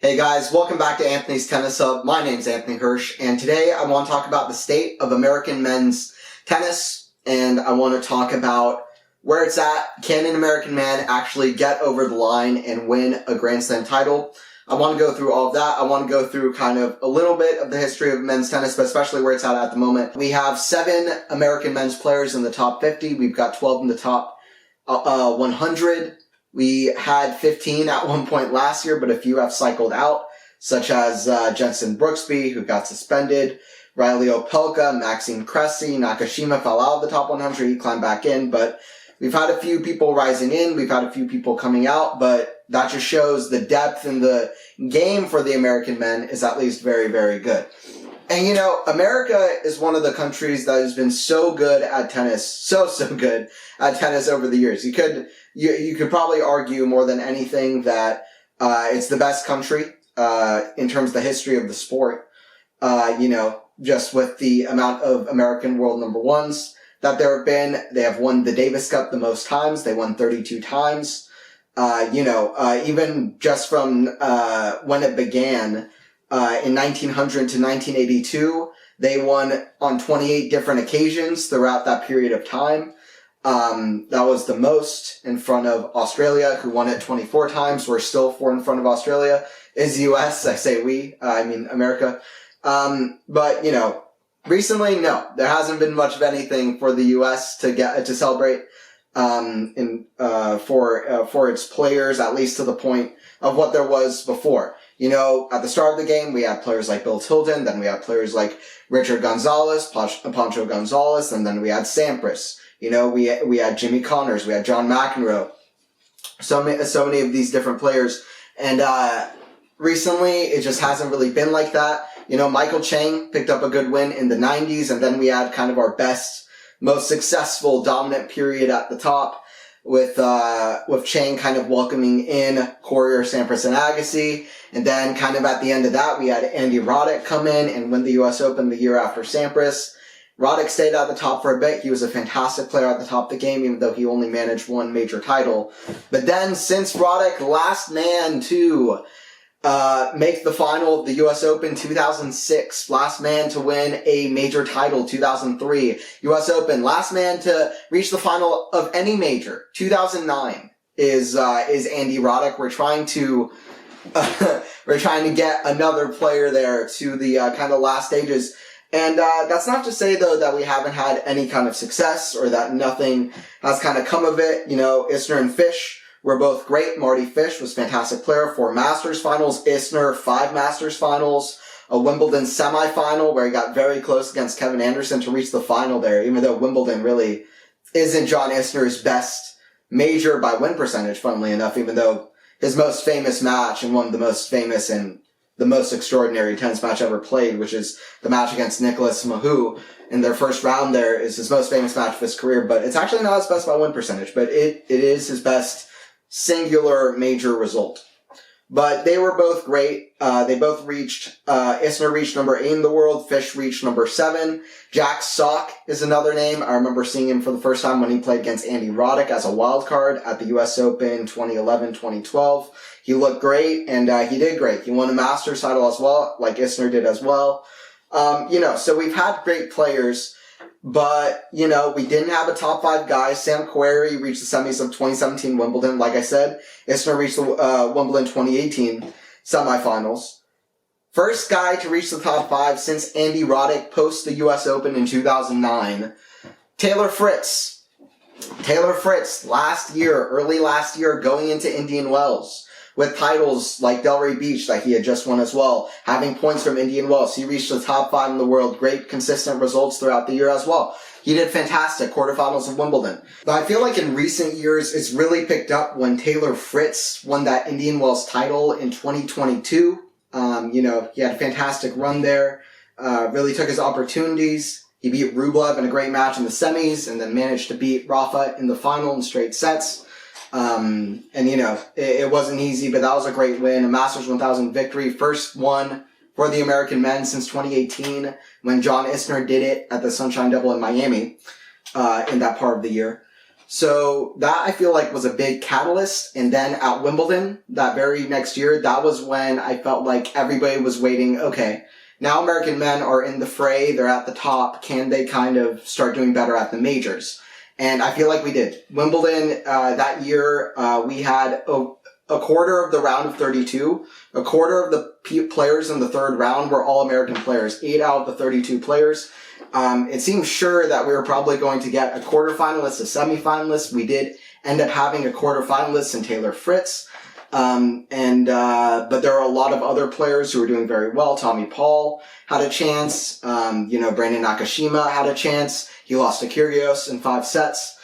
Hey guys, welcome back to Anthony's Tennis Hub. My name's Anthony Hirsch, and today I want to talk about the state of American men's tennis, and I want to talk about where it's at. Can an American man actually get over the line and win a Grand Slam title? I want to go through all of that. I want to go through kind of a little bit of the history of men's tennis, but especially where it's at the moment. We have 7 American men's players in the top 50. We've got 12 in the top 100. We had 15 at one point last year, but a few have cycled out, such as Jensen Brooksby, who got suspended, Riley Opelka, Maxime Cressy, Nakashima fell out of the top 100. He climbed back in, but we've had a few people rising in. We've had a few people coming out, but that just shows the depth in the game for the American men is at least very, very good. And, you know, America is one of the countries that has been so good at tennis, so good at tennis over the years. You could probably argue more than anything that it's the best country in terms of the history of the sport. Just with the amount of American world number ones that there have been. They have won the Davis Cup the most times. They won 32 times. Even just from when it began, in 1900 to 1982, they won on 28 different occasions throughout that period of time. That was the most in front of Australia, who won it 24 times. We're still 4 in front of Australia. Is US, I say we, I mean America. But, you know, recently, no, there hasn't been much of anything for the US to celebrate, for its players, at least to the point of what there was before. You know, at the start of the game, we had players like Bill Tilden, then we had players like Richard Gonzalez, Pancho Gonzalez, and then we had Sampras. You know, we had Jimmy Connors, we had John McEnroe. So many of these different players. And, recently, it just hasn't really been like that. You know, Michael Chang picked up a good win in the 90s, and then we had kind of our best, most successful, dominant period at the top with Chang kind of welcoming in Courier, Sampras, and Agassi. And then kind of at the end of that, we had Andy Roddick come in and win the US Open the year after Sampras. Roddick stayed at the top for a bit. He was a fantastic player at the top of the game, even though he only managed one major title. But then, since Roddick, last man to make the final of the US Open 2006, last man to win a major title 2003, US Open, last man to reach the final of any major 2009 is Andy Roddick. We're trying to get another player there to the kind of last stages. And that's not to say, though, that we haven't had any kind of success or that nothing has kind of come of it. You know, Isner and Fish were both great. Marty Fish was a fantastic player. 4 Masters finals. Isner, 5 Masters finals. A Wimbledon semifinal where he got very close against Kevin Anderson to reach the final there, even though Wimbledon really isn't John Isner's best major by win percentage, funnily enough, even though his most famous match and one of the most famous and the most extraordinary tennis match ever played, which is the match against Nicolas Mahut in their first round there, is his most famous match of his career, but it's actually not his best by win percentage, but it is his best singular major result. But they were both great. They both reached, Isner reached number 8 in the world, Fish reached number 7. Jack Sock is another name. I remember seeing him for the first time when he played against Andy Roddick as a wild card at the US Open 2011, 2012. He looked great, and he did great. He won a Masters title as well, like Isner did as well. So we've had great players, but, you know, we didn't have a top 5 guy. Sam Querrey reached the semis of 2017 Wimbledon, like I said. Isner reached the Wimbledon 2018 semifinals. First guy to reach the top 5 since Andy Roddick post the US Open in 2009. Taylor Fritz. Taylor Fritz, early last year, going into Indian Wells, with titles like Delray Beach that he had just won as well, having points from Indian Wells. He reached the top 5 in the world, great consistent results throughout the year as well. He did fantastic, quarterfinals of Wimbledon. But I feel like in recent years, it's really picked up when Taylor Fritz won that Indian Wells title in 2022. He had a fantastic run there, really took his opportunities. He beat Rublev in a great match in the semis, and then managed to beat Rafa in the final in straight sets. It wasn't easy, but that was a great win. A Masters 1000 victory. First one for the American men since 2018 when John Isner did it at the Sunshine Double in Miami, in that part of the year. So that I feel like was a big catalyst. And then at Wimbledon that very next year, that was when I felt like everybody was waiting. Okay, now American men are in the fray. They're at the top. Can they kind of start doing better at the majors? And I feel like we did. Wimbledon, that year, we had a quarter of the round of 32. A quarter of the players in the third round were all American players. 8 out of the 32 players. It seemed sure that we were probably going to get a quarterfinalist, a semifinalist. We did end up having a quarterfinalist in Taylor Fritz. But there are a lot of other players who were doing very well. Tommy Paul had a chance. Brandon Nakashima had a chance. He lost to Kyrgios in 5 sets.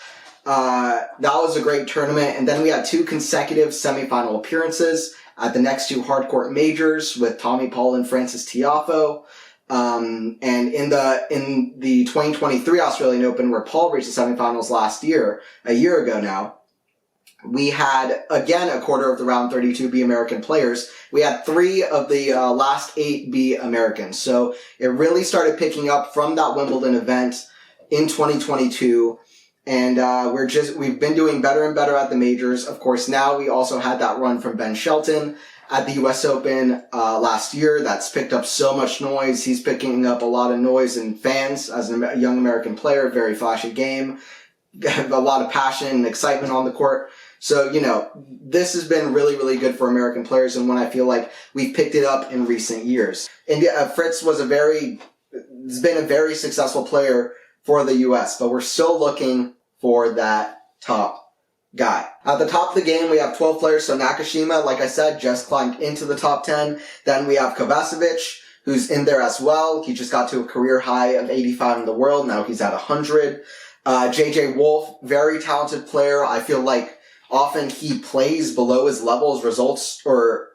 That was a great tournament. And then we had 2 consecutive semifinal appearances at the next 2 hardcourt majors with Tommy Paul and Francis Tiafoe. And in the 2023 Australian Open, where Paul reached the semifinals last year, a year ago now, we had, again, a quarter of the round 32 be American players. We had 3 of the last 8 be Americans. So it really started picking up from that Wimbledon event in 2022. And we've been doing better and better at the majors. Of course, now we also had that run from Ben Shelton at the US Open last year. That's picked up so much noise. He's picking up a lot of noise and fans as a young American player. Very flashy game. A lot of passion and excitement on the court. So, this has been really, really good for American players, and one I feel like we've picked it up in recent years. And Fritz has been a very successful player for the U.S., but we're still looking for that top guy. At the top of the game, we have 12 players. So Nakashima, like I said, just climbed into the top 10. Then we have Kovacevic, who's in there as well. He just got to a career high of 85 in the world. Now he's at 100. JJ Wolf, very talented player. I feel like often he plays below his level, his results, or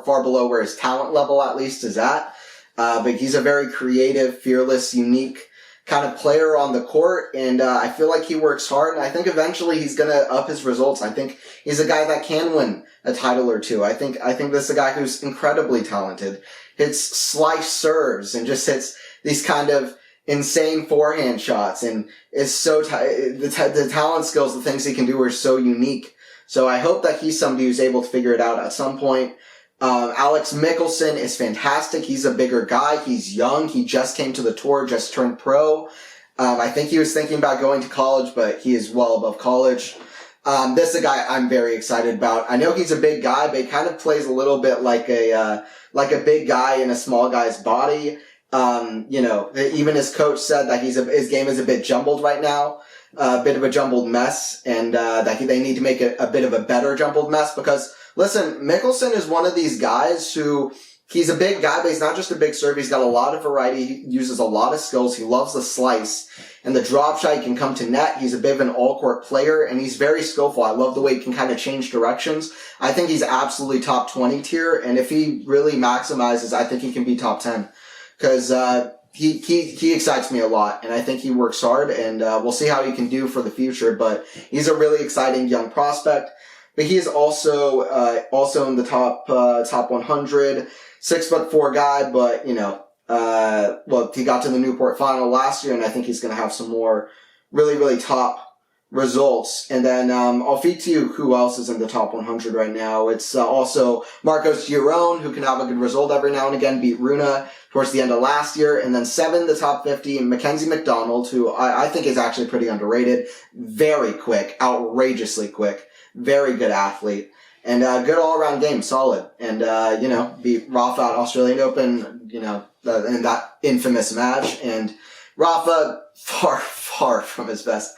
far below where his talent level at least is at. But he's a very creative, fearless, unique kind of player on the court, and I feel like he works hard, and I think eventually he's going to up his results. I think he's a guy that can win a title or two. I think this is a guy who's incredibly talented. Hits slice serves and just hits these kind of insane forehand shots, and is so the talent skills, the things he can do are so unique. So I hope that he's somebody who's able to figure it out at some point. Alex Mickelson is fantastic. He's a bigger guy. He's young. He just came to the tour, just turned pro. I think he was thinking about going to college, but he is well above college. This is a guy I'm very excited about. I know he's a big guy, but he kind of plays a little bit like a big guy in a small guy's body. Even his coach said that his game is a bit jumbled right now. A bit of a jumbled mess, and that they need to make it a bit of a better jumbled mess, because listen, Mickelson is one of these guys who, he's a big guy, but he's not just a big serve. He's got a lot of variety. He uses a lot of skills. He loves the slice and the drop shot. He can come to net. He's a bit of an all-court player, and he's very skillful. I love the way he can kind of change directions. I think he's absolutely top 20 tier, and if he really maximizes, I think he can be top 10. Because he excites me a lot, and I think he works hard, and we'll see how he can do for the future. But he's a really exciting young prospect. But he is also in the top 100, 6'4" guy. But he got to the Newport final last year, and I think he's going to have some more really, really top results. And then I'll feed to you who else is in the top 100 right now. It's also Marcos Giron, who can have a good result every now and again, beat Runa towards the end of last year. And then 7, the top 50, Mackenzie McDonald, who I think is actually pretty underrated. Very quick, outrageously quick, very good athlete, and good all-around game, solid. And, beat Rafa at Australian Open, in that infamous match. And Rafa, far from his best.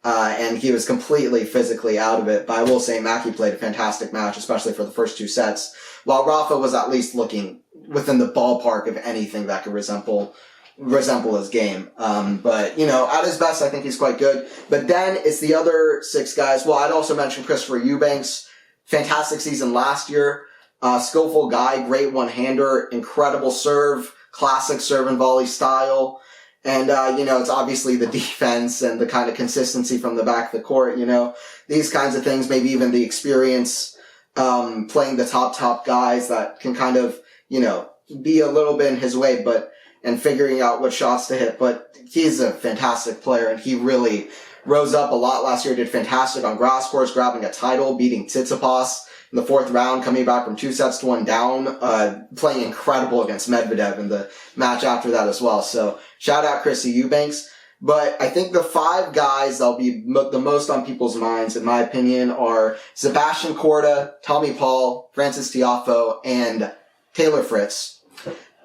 And he was completely physically out of it. But I will say Mackie played a fantastic match, especially for the first 2 sets, while Rafa was at least looking within the ballpark of anything that could resemble his game. But at his best, I think he's quite good. But then it's the other 6 guys. Well, I'd also mention Christopher Eubanks. Fantastic season last year. Skillful guy, great one-hander, incredible serve, classic serve and volley style. And, it's obviously the defense and the kind of consistency from the back of the court, these kinds of things, maybe even the experience, playing the top guys that can kind of, be a little bit in his way, and figuring out what shots to hit. But he's a fantastic player, and he really, rose up a lot last year, did fantastic on grass courts, grabbing a title, beating Tsitsipas in the 4th round, coming back from 2-1 down, playing incredible against Medvedev in the match after that as well. So shout out Chrissy Eubanks. But I think the 5 guys that'll be the most on people's minds, in my opinion, are Sebastian Korda, Tommy Paul, Francis Tiafoe, and Taylor Fritz.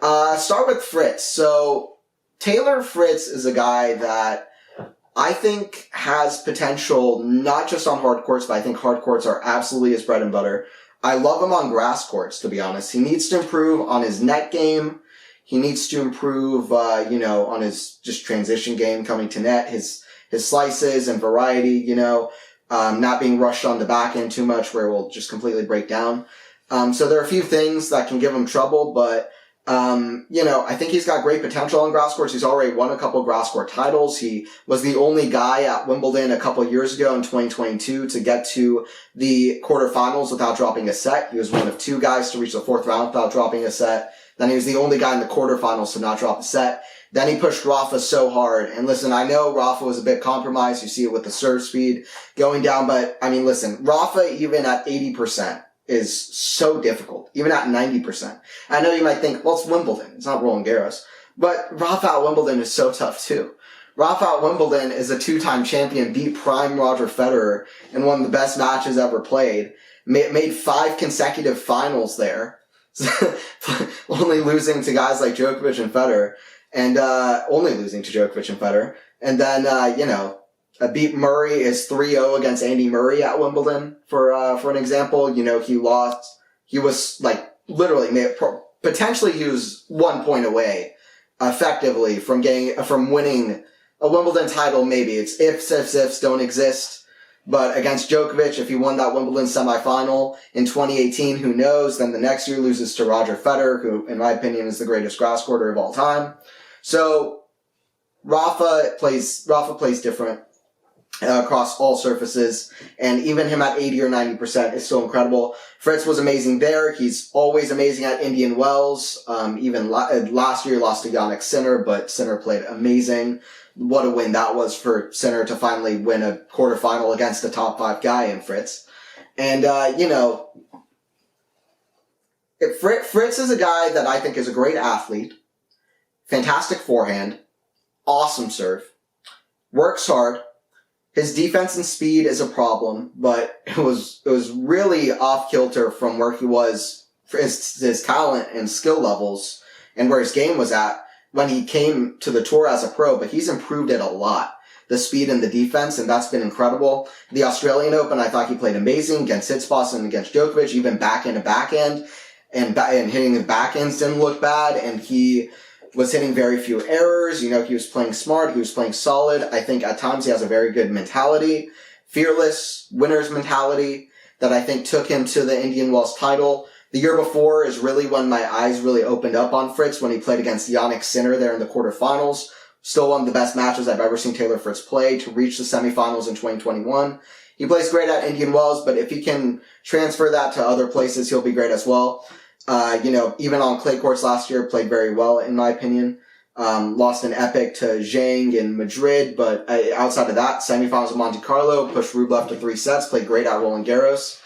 Start with Fritz. So Taylor Fritz is a guy that I think has potential not just on hard courts, but I think hard courts are absolutely his bread and butter. I love him on grass courts, to be honest. He needs to improve on his net game. He needs to improve, on his just transition game coming to net, his slices and variety, not being rushed on the back end too much where it will just completely break down. So there are a few things that can give him trouble, but, I think he's got great potential on grass courts. He's already won a couple grass court titles. He was the only guy at Wimbledon a couple years ago in 2022 to get to the quarterfinals without dropping a set. He was one of 2 guys to reach the 4th round without dropping a set. Then he was the only guy in the quarterfinals to not drop a set. Then he pushed Rafa so hard. And listen, I know Rafa was a bit compromised. You see it with the serve speed going down. But, I mean, listen, Rafa, even at 80%, is so difficult. Even at 90%. I know you might think, well, it's Wimbledon. It's not Roland Garros. But Rafa at Wimbledon is so tough, too. Rafa at Wimbledon is a 2-time champion, beat prime Roger Federer in one of the best matches ever played. Made 5 consecutive finals there. Only losing to guys like Djokovic and Federer, and and then beat Murray is 3-0 against Andy Murray at Wimbledon for an example. He lost. He was like literally potentially he was 1 point away, effectively from winning a Wimbledon title. Maybe it's ifs don't exist. But against Djokovic, if he won that Wimbledon semifinal in 2018, who knows? Then the next year loses to Roger Federer, who, in my opinion, is the greatest grass courter of all time. So Rafa plays different across all surfaces, and even him at 80 or 90% is still incredible. Fritz was amazing there. He's always amazing at Indian Wells. Even last year, lost to Jannik Sinner, but Sinner played amazing. What a win that was for Sinner to finally win a quarterfinal against a top 5 guy in Fritz. And, Fritz is a guy that I think is a great athlete, fantastic forehand, awesome serve, works hard. His defense and speed is a problem, but it was really off kilter from where he was for his talent and skill levels and where his game was at when he came to the tour as a pro, but he's improved it a lot. The speed and the defense, and that's been incredible. The Australian Open, I thought he played amazing against Tsitsipas and against Djokovic, even backhand to backhand, and hitting the backhands didn't look bad, and he was hitting very few errors. He was playing smart, he was playing solid. I think at times he has a very good mentality, fearless, winner's mentality, that I think took him to the Indian Wells title. The year before is really when my eyes really opened up on Fritz, when he played against Jannik Sinner there in the quarterfinals. Still one of the best matches I've ever seen Taylor Fritz play to reach the semifinals in 2021. He plays great at Indian Wells, but if he can transfer that to other places, he'll be great as well. Even on clay courts last year, played very well, in my opinion. Lost an epic to Zhang in Madrid, but outside of that, semifinals of Monte Carlo, pushed Rublev to 3 sets, played great at Roland Garros.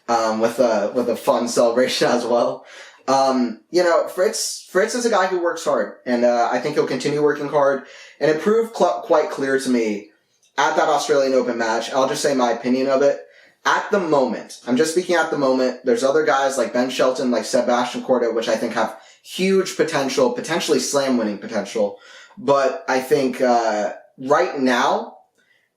With a fun celebration as well. Fritz is a guy who works hard, and I think he'll continue working hard. And it proved quite clear to me at that Australian Open match. I'll just say my opinion of it. At the moment, I'm just speaking at the moment, there's other guys like Ben Shelton, like Sebastian Korda, which I think have huge potential, potentially slam-winning potential. But I think right now,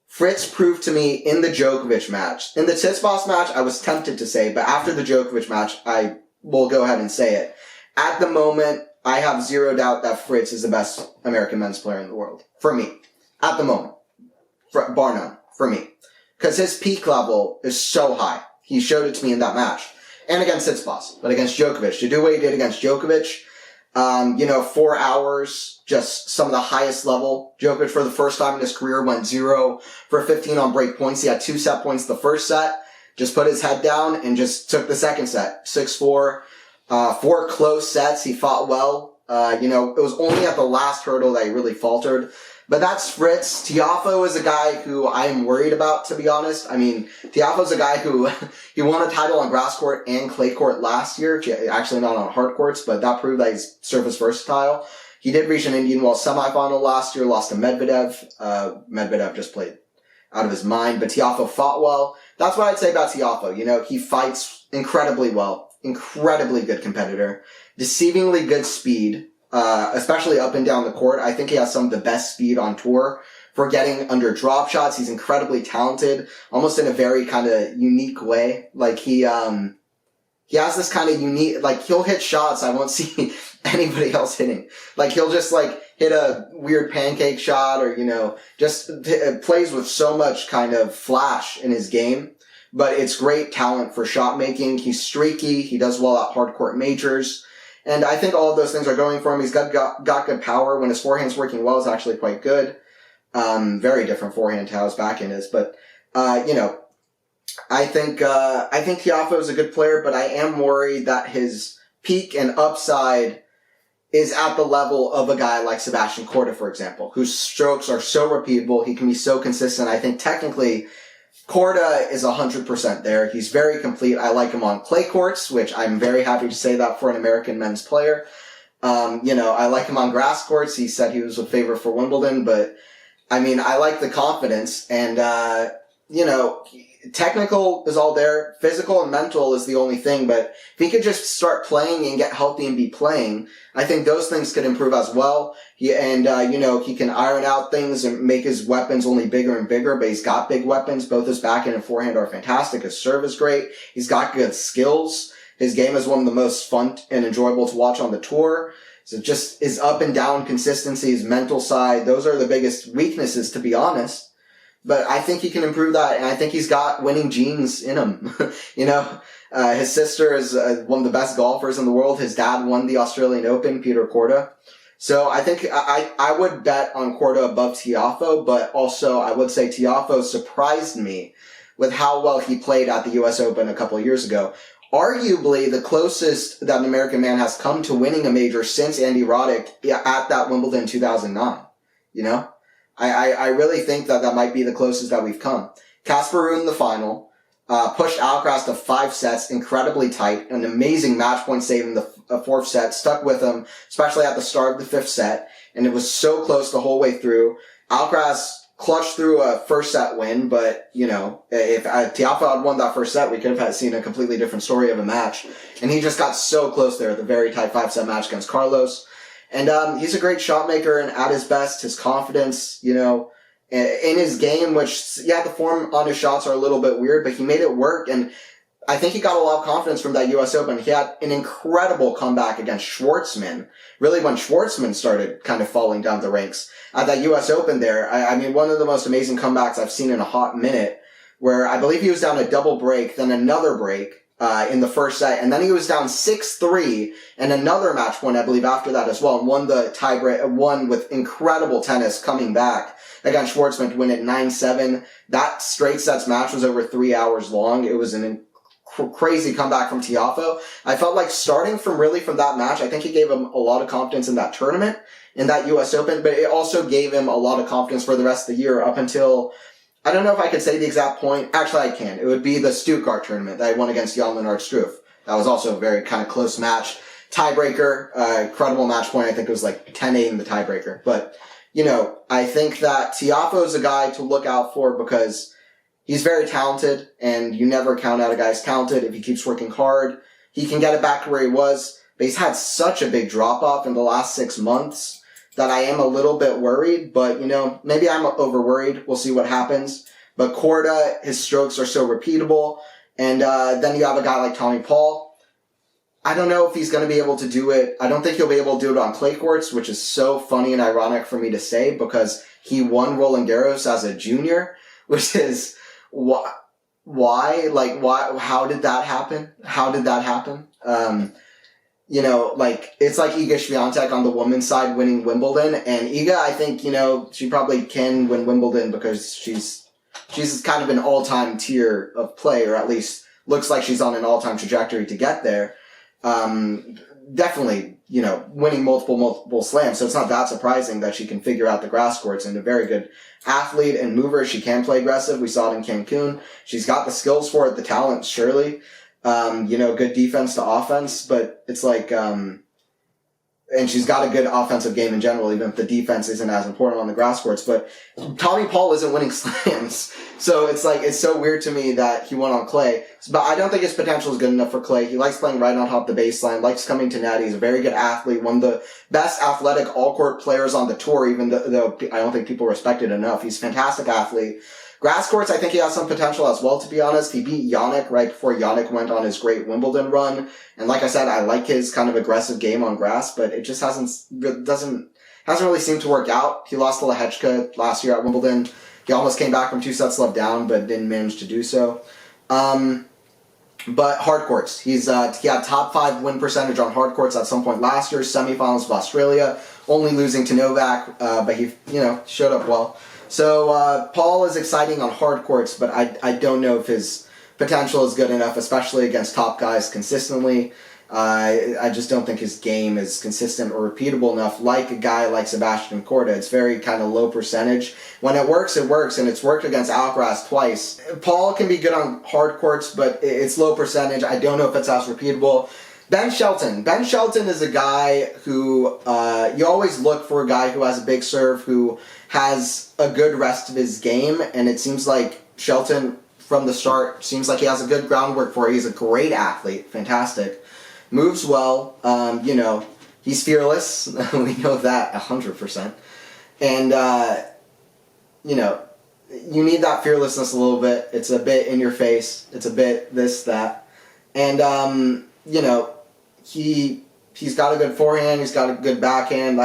Fritz proved to me in the Djokovic match. In the Tsitsipas match, I was tempted to say, but after the Djokovic match, I will go ahead and say it. At the moment, I have zero doubt that Fritz is the best American men's player in the world. For me. At the moment. Bar none. For me. Because his peak level is so high. He showed it to me in that match. And against Tsitsipas. But against Djokovic. To do what he did against Djokovic, 4 hours, just some of the highest level. Djokovic, for the first time in his career, went 0 for 15 on break points. He had 2 set points the first set, just put his head down and just took the second set. 6-4, 4 close sets. He fought well. It was only at the last hurdle that he really faltered. But that's Fritz. Tiafoe is a guy who I am worried about, to be honest. I mean, Tiafoe's a guy who he won a title on grass court and clay court last year. Actually, not on hard courts, but that proved that he's surface versatile. He did reach an Indian Wells semifinal last year, lost to Medvedev. Medvedev just played out of his mind, but Tiafoe fought well. That's what I'd say about Tiafoe. You know, he fights incredibly well. Incredibly good competitor. Deceivingly good speed. Especially up and down the court. I think he has some of the best speed on tour for getting under drop shots. He's incredibly talented, almost in a very kind of unique way. Like he has this kind of unique, like he'll hit shots I won't see anybody else hitting. Like he'll just like hit a weird pancake shot or, you know, just plays with so much kind of flash in his game. But it's great talent for shot making. He's streaky. He does well at hard court majors. And I think all of those things are going for him. He's got good power. When his forehand's working well, it's actually quite good. Very different forehand to how his backhand is. But, you know, I think Tiafoe is a good player, but I am worried that his peak and upside is at the level of a guy like Sebastian Korda, for example, whose strokes are so repeatable. He can be so consistent. I think technically Korda is 100% there. He's very complete. I like him on clay courts, which I'm very happy to say that for an American men's player. You know, I like him on grass courts. He said he was a favorite for Wimbledon, but I mean, I like the confidence and, you know, technical is all there. Physical and mental is the only thing, but if he could just start playing and get healthy and be playing, I think those things could improve as well. You know, he can iron out things and make his weapons only bigger and bigger, but he's got big weapons. Both his backhand and forehand are fantastic. His serve is great. He's got good skills. His game is one of the most fun and enjoyable to watch on the tour. So just his up and down consistency, his mental side, those are the biggest weaknesses, to be honest. But I think he can improve that, and I think he's got winning genes in him. You know, his sister is one of the best golfers in the world. His dad won the Australian Open, Peter Korda. So I think I would bet on Korda above Tiafoe, but also I would say Tiafoe surprised me with how well he played at the U.S. Open a couple of years ago. Arguably the closest that an American man has come to winning a major since Andy Roddick at that Wimbledon 2009. You know? I really think that might be the closest that we've come. Casper Ruud in the final, pushed Alcaraz to 5 sets, incredibly tight, an amazing match point save in the 4th set, stuck with him, especially at the start of the 5th set, and it was so close the whole way through. Alcaraz clutched through a first set win, but, you know, if Tiafoe had won that first set, we could have seen a completely different story of a match, and he just got so close there, the very tight 5-set match against Carlos. And he's a great shot maker, and at his best, his confidence, you know, in his game, which, yeah, the form on his shots are a little bit weird, but he made it work, and I think he got a lot of confidence from that U.S. Open. He had an incredible comeback against Schwartzman, really when Schwartzman started kind of falling down the ranks. At that U.S. Open there, I mean, one of the most amazing comebacks I've seen in a hot minute, where I believe he was down a double break, then another break, in the first set, and then he was down 6-3 and another match point, I believe, after that as well, and won the tiebreak, won with incredible tennis coming back against Schwartzman to win it 9-7. That straight sets match was over 3 hours long. It was an crazy comeback from Tiafoe. I felt like starting from that match, I think he gave him a lot of confidence in that tournament, in that U.S. Open, but it also gave him a lot of confidence for the rest of the year up until, I don't know if I could say the exact point. Actually, I can. It would be the Stuttgart tournament that I won against Jan-Lennard Struff. That was also a very kind of close match. Tiebreaker, incredible match point. I think it was like 10-8 in the tiebreaker. But, you know, I think that Tiafoe is a guy to look out for because he's very talented, and you never count out a guy's talented. If he keeps working hard, he can get it back to where he was. But he's had such a big drop-off in the last 6 months that I am a little bit worried, but, you know, maybe I'm over-worried. We'll see what happens. But Korda, his strokes are so repeatable. And then you have a guy like Tommy Paul. I don't know if he's going to be able to do it. I don't think he'll be able to do it on clay courts, which is so funny and ironic for me to say because he won Roland Garros as a junior, which is why? Like, why? How did that happen? You know, like, it's like Iga Swiatek on the women's side winning Wimbledon. And Iga, I think, you know, she probably can win Wimbledon because she's kind of an all-time tier of play, or at least looks like she's on an all-time trajectory to get there. definitely, winning multiple slams. So it's not that surprising that she can figure out the grass courts, and a very good athlete and mover. She can play aggressive. We saw it in Cancun. She's got the skills for it, the talent, surely. Good defense to offense, but it's like, and she's got a good offensive game in general, even if the defense isn't as important on the grass courts. But Tommy Paul isn't winning slams. So it's like, it's so weird to me that he won on clay. But I don't think his potential is good enough for clay. He likes playing right on top of the baseline, likes coming to net. He's a very good athlete, one of the best athletic all-court players on the tour, even though I don't think people respect it enough. He's a fantastic athlete. Grass courts, I think he has some potential as well, to be honest. He beat Jannik right before Jannik went on his great Wimbledon run. And like I said, I like his kind of aggressive game on grass, but it just hasn't really seemed to work out. He lost to Lehechka last year at Wimbledon. He almost came back from 2 sets love down, but didn't manage to do so. But hard courts. He had top 5 win percentage on hard courts at some point last year, semifinals of Australia, only losing to Novak, but he, showed up well. So Paul is exciting on hard courts, but I don't know if his potential is good enough, especially against top guys consistently. I just don't think his game is consistent or repeatable enough, like a guy like Sebastian Korda. It's very kind of low percentage. When it works, and it's worked against Alcaraz twice. Paul can be good on hard courts, but it's low percentage. I don't know if it's as repeatable. Ben Shelton. Ben Shelton is a guy who, you always look for a guy who has a big serve, who has a good rest of his game, and it seems like Shelton, from the start, seems like he has a good groundwork for it. He's a great athlete, fantastic. Moves well, he's fearless. We know that 100%. And, you need that fearlessness a little bit. It's a bit in your face. It's a bit this, that. And, he's got a good forehand. He's got a good backhand.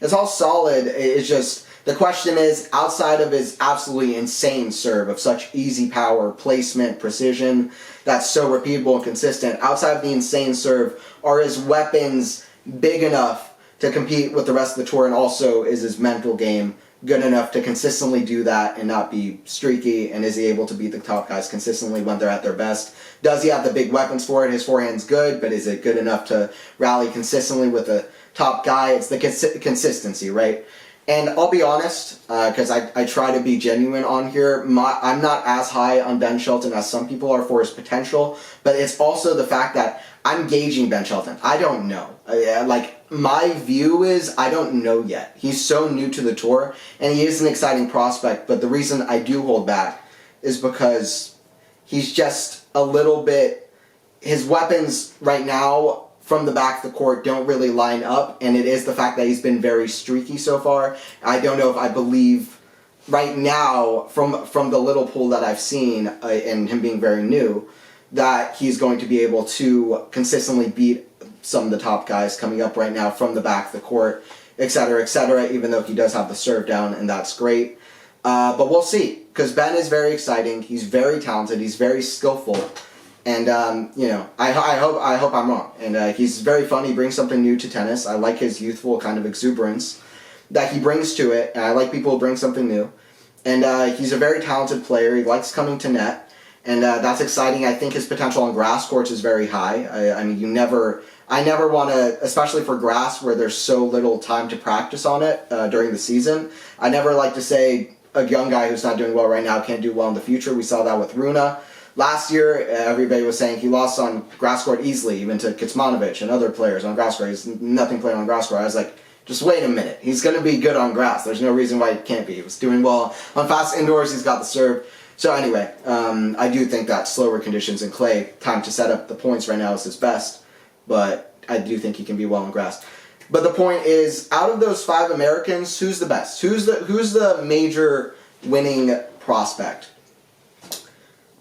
It's all solid. It's just, the question is, outside of his absolutely insane serve of such easy power, placement, precision, that's so repeatable and consistent, outside of the insane serve, are his weapons big enough to compete with the rest of the tour, and also is his mental game good enough to consistently do that and not be streaky, and is he able to beat the top guys consistently when they're at their best? Does he have the big weapons for it? His forehand's good, but is it good enough to rally consistently with a top guy? It's the consistency, right? And I'll be honest, because I try to be genuine on here, I'm not as high on Ben Shelton as some people are for his potential, but it's also the fact that I'm gauging Ben Shelton. I don't know. My view is, I don't know yet. He's so new to the tour, and he is an exciting prospect, but the reason I do hold back is because he's just a little bit, his weapons right now from the back of the court don't really line up, and it is the fact that he's been very streaky so far. I don't know if I believe right now, from the little pool that I've seen, and him being very new, that he's going to be able to consistently beat some of the top guys coming up right now from the back of the court, etc., even though he does have the serve down, and that's great. But we'll see, because Ben is very exciting, he's very talented, he's very skillful, and, I hope I'm wrong. And he's very fun, he brings something new to tennis. I like his youthful kind of exuberance that he brings to it, and I like people who bring something new. And he's a very talented player, he likes coming to net, and that's exciting. I think his potential on grass courts is very high. I never want to, especially for grass where there's so little time to practice on it during the season, I never like to say a young guy who's not doing well right now can't do well in the future. We saw that with Runa. Last year, everybody was saying he lost on grass court easily, even to Kecmanovic and other players on grass court. He's nothing playing on grass court. I was like, just wait a minute. He's going to be good on grass. There's no reason why he can't be. He was doing well on fast indoors. He's got the serve. So anyway, I do think that slower conditions in clay, time to set up the points right now is his best. But I do think he can be well on grass. But the point is, out of those 5 Americans, who's the best? Who's the major winning prospect?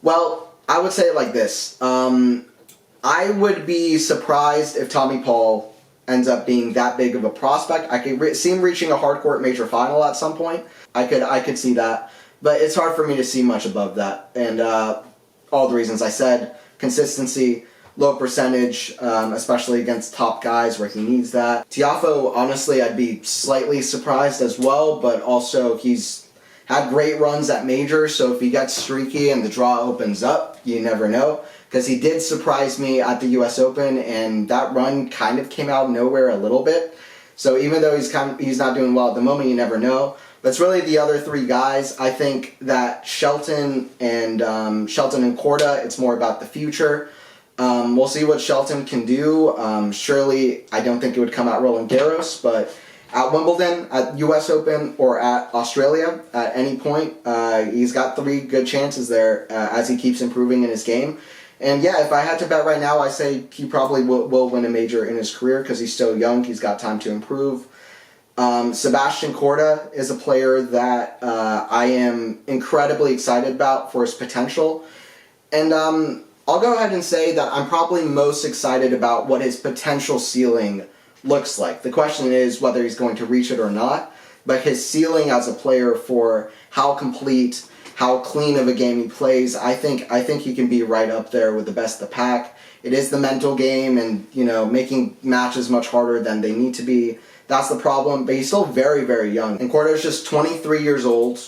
Well, I would say it like this. I would be surprised if Tommy Paul ends up being that big of a prospect. I could see him reaching a hardcourt major final at some point. I could see that. But it's hard for me to see much above that. And all the reasons I said, consistency, low percentage, especially against top guys where he needs that. Tiafoe, honestly, I'd be slightly surprised as well, but also he's had great runs at majors, so if he gets streaky and the draw opens up, you never know. because he did surprise me at the U.S. Open, and that run kind of came out of nowhere a little bit. So even though he's not doing well at the moment, you never know. But it's really the other three guys. I think that Shelton and Korda, it's more about the future. We'll see what Shelton can do. Surely, I don't think it would come out Roland Garros, but at Wimbledon, at U.S. Open, or at Australia, at any point, he's got 3 good chances there as he keeps improving in his game. And yeah, if I had to bet right now, I say he probably will win a major in his career because he's still young. He's got time to improve. Sebastian Korda is a player that I am incredibly excited about for his potential. And I'll go ahead and say that I'm probably most excited about what his potential ceiling looks like. The question is whether he's going to reach it or not. But his ceiling as a player for how complete, how clean of a game he plays, I think he can be right up there with the best of the pack. It is the mental game and, making matches much harder than they need to be. That's the problem, but he's still very, very young. And Korda is just 23 years old.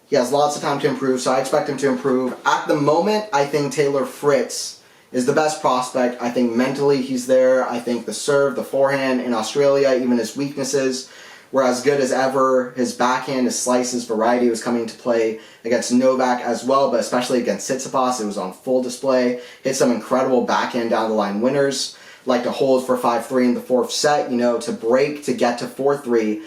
He has lots of time to improve, so I expect him to improve. At the moment, I think Taylor Fritz is the best prospect. I think mentally he's there. I think the serve, the forehand in Australia, even his weaknesses were as good as ever. His backhand, his slice, his variety was coming to play against Novak as well, but especially against Tsitsipas, it was on full display. Hit some incredible backhand down the line winners, like to hold for 5-3 in the 4th set, to break to get to 4-3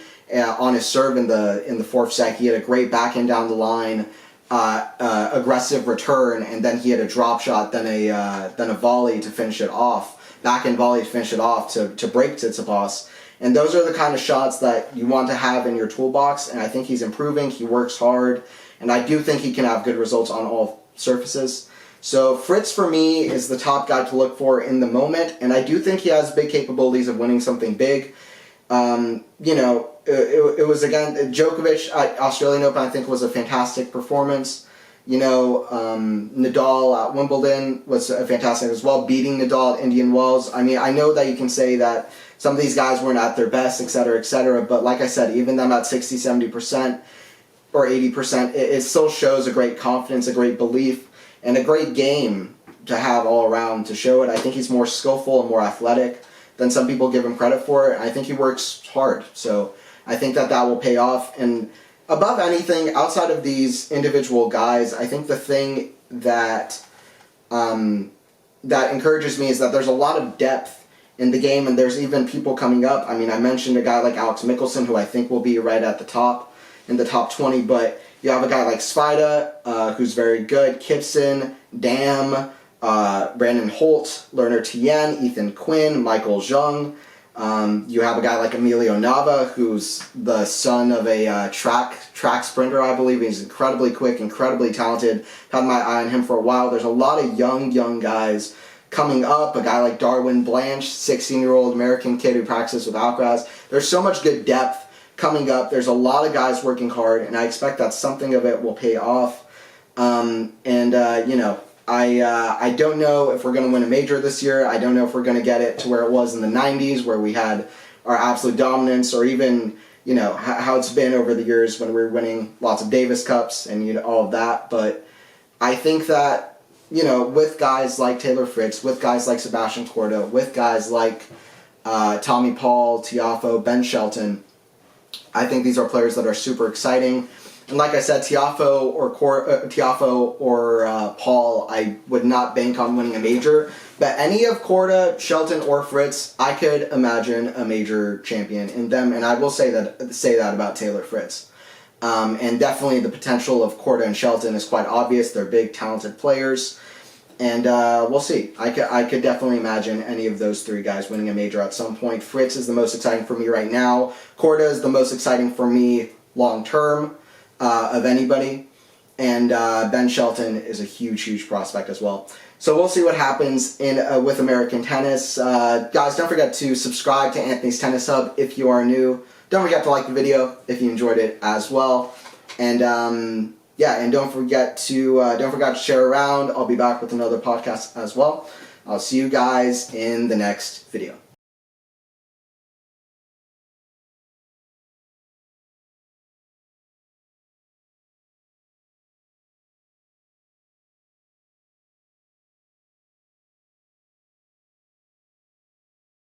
on his serve in the 4th set. He had a great backhand down the line, aggressive return, and then he had a drop shot, then a volley to finish it off, backhand volley to finish it off to break Tsitsipas. And those are the kind of shots that you want to have in your toolbox, and I think he's improving, he works hard, and I do think he can have good results on all surfaces. So Fritz, for me, is the top guy to look for in the moment, and I do think he has big capabilities of winning something big. It was, again, Djokovic at Australian Open, I think, was a fantastic performance. Nadal at Wimbledon was fantastic as well, beating Nadal at Indian Wells. I mean, I know that you can say that some of these guys weren't at their best, etc., but like I said, even them at 60, 70% or 80%, it still shows a great confidence, a great belief, and a great game to have all around to show it. I think he's more skillful and more athletic than some people give him credit for. I think he works hard, so I think that will pay off. And above anything, outside of these individual guys, I think the thing that encourages me is that there's a lot of depth in the game, and there's even people coming up. I mean, I mentioned a guy like Alex Mickelson, who I think will be right at the top, in the top 20, but you have a guy like Svida, who's very good, Kipson, Dam, Brandon Holt, Lerner Tien, Ethan Quinn, Michael Jung. You have a guy like Emilio Nava, who's the son of a track sprinter, I believe. He's incredibly quick, incredibly talented. Had my eye on him for a while. There's a lot of young guys coming up. A guy like Darwin Blanche, 16-year-old American kid who practices with Alcaraz. There's so much good depth coming up. There's a lot of guys working hard, and I expect that something of it will pay off. I don't know if we're going to win a major this year. I don't know if we're going to get it to where it was in the 90s, where we had our absolute dominance, or even, how it's been over the years when we were winning lots of Davis Cups and all of that. But I think that, with guys like Taylor Fritz, with guys like Sebastian Korda, with guys like Tommy Paul, Tiafoe, Ben Shelton, I think these are players that are super exciting. And like I said, Tiafoe or Paul, I would not bank on winning a major. But any of Korda, Shelton, or Fritz, I could imagine a major champion in them. And I will say that about Taylor Fritz. And definitely the potential of Korda and Shelton is quite obvious. They're big, talented players. And we'll see. I could definitely imagine any of those three guys winning a major at some point. Fritz is the most exciting for me right now. Korda is the most exciting for me long term. Of anybody, and Ben Shelton is a huge prospect as well. So we'll see what happens with American tennis. Guys, don't forget to subscribe to Anthony's Tennis Hub if you are new. Don't forget to like the video if you enjoyed it as well. And and don't forget to share around. I'll be back with another podcast as well. I'll see you guys in the next video.